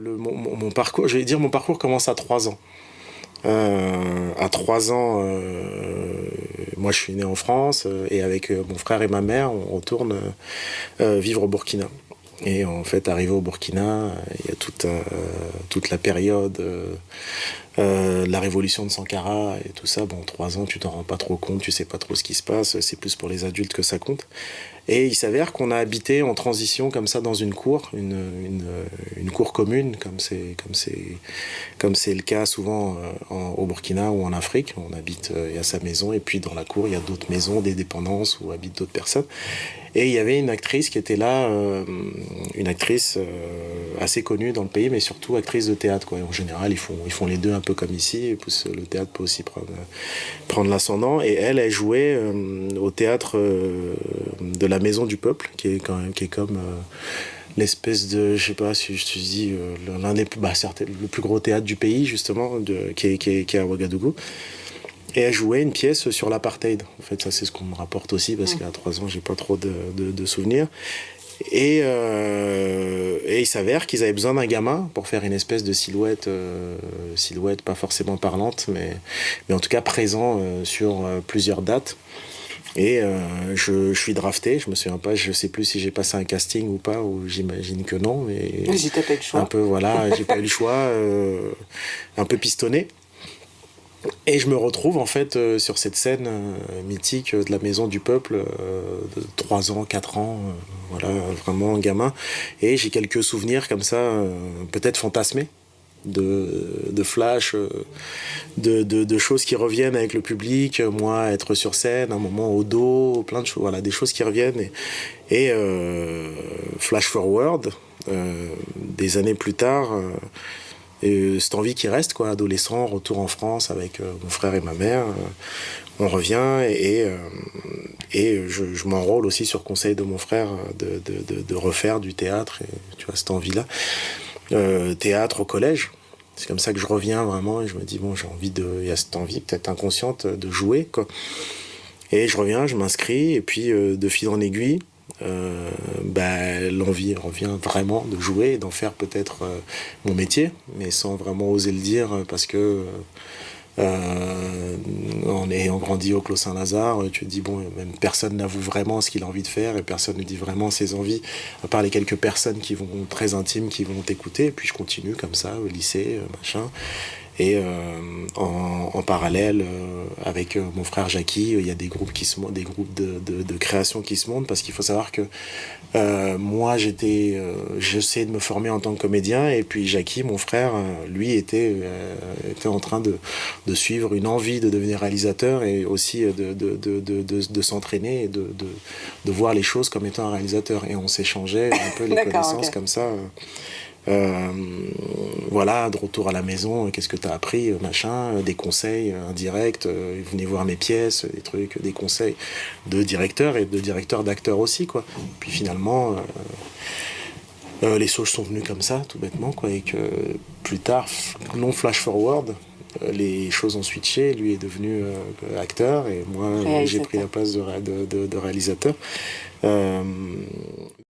Mon parcours, je vais dire, mon parcours commence à 3 ans. À 3 ans, moi je suis né en France et avec mon frère et ma mère, on retourne vivre au Burkina. Et en fait, arrivé au Burkina, il y a toute la période la révolution de Sankara et tout ça. Bon, 3 ans, tu t'en rends pas trop compte, tu sais pas trop ce qui se passe, c'est plus pour les adultes que ça compte. Et il s'avère qu'on a habité en transition comme ça dans une cour, une cour commune, comme c'est le cas souvent au Burkina ou en Afrique. On habite, il y a sa maison et puis dans la cour, il y a d'autres maisons, des dépendances où habitent d'autres personnes. Et il y avait une actrice qui était là, une actrice assez connue dans le pays, mais surtout actrice de théâtre, quoi. En général, ils font les deux un peu comme ici, et puis le théâtre peut aussi prendre l'ascendant. Et elle jouait au théâtre de la Maison du Peuple, qui est comme l'espèce de, je sais pas si je te dis, l'un des, certes, le plus gros théâtre du pays, justement, qui est à Ouagadougou. Et elle jouait une pièce sur l'apartheid. En fait, ça, c'est ce qu'on me rapporte aussi, parce qu'à 3 ans, j'ai pas trop de souvenirs. Et il s'avère qu'ils avaient besoin d'un gamin pour faire une espèce de silhouette, silhouette pas forcément parlante, mais en tout cas présent sur plusieurs dates. Et je suis drafté, je me souviens pas, je sais plus si j'ai passé un casting ou pas, ou j'imagine que non, mais Oui, t'as pas eu le choix. un peu, voilà, j'ai pas eu le choix, un peu pistonné. Et je me retrouve en fait sur cette scène mythique de la Maison du Peuple, de 3 ans, 4 ans, voilà, vraiment gamin. Et j'ai quelques souvenirs comme ça, peut-être fantasmés, de flash, de choses qui reviennent avec le public, moi être sur scène, un moment au dos, plein de choses, voilà, des choses qui reviennent. Et flash forward, des années plus tard, et cette envie qui reste, quoi, adolescent, retour en France avec mon frère et ma mère, on revient et je m'enrôle aussi sur conseil de mon frère de refaire du théâtre, et tu vois, cette envie-là. Théâtre au collège, c'est comme ça que je reviens vraiment et je me dis, bon, il y a cette envie peut-être inconsciente de jouer, quoi. Et je reviens, je m'inscris et puis de fil en aiguille, l'envie revient vraiment de jouer et d'en faire peut-être mon métier, mais sans vraiment oser le dire parce que en ayant grandi au Clos Saint-Lazare, tu te dis, bon, même personne n'avoue vraiment ce qu'il a envie de faire et personne ne dit vraiment ses envies, à part les quelques personnes qui vont, très intimes, qui vont t'écouter. Et puis je continue comme ça au lycée, machin. Et en parallèle, avec mon frère Jackie, il y a des groupes des groupes de création qui se montent, parce qu'il faut savoir que moi j'essayais de me former en tant que comédien, et puis Jackie, mon frère, lui était en train de suivre une envie de devenir réalisateur, et aussi de s'entraîner et de voir les choses comme étant un réalisateur. Et on s'échangeait un peu les connaissances, okay, comme ça. Voilà, de retour à la maison, qu'est-ce que t'as appris, machin, des conseils indirects, venez voir mes pièces, des trucs, des conseils de directeur et de directeur d'acteur aussi, quoi. Puis finalement, les choses sont venues comme ça, tout bêtement, quoi, et que plus tard, non flash forward, les choses ont switché, lui est devenu acteur et moi j'ai pris la place de réalisateur.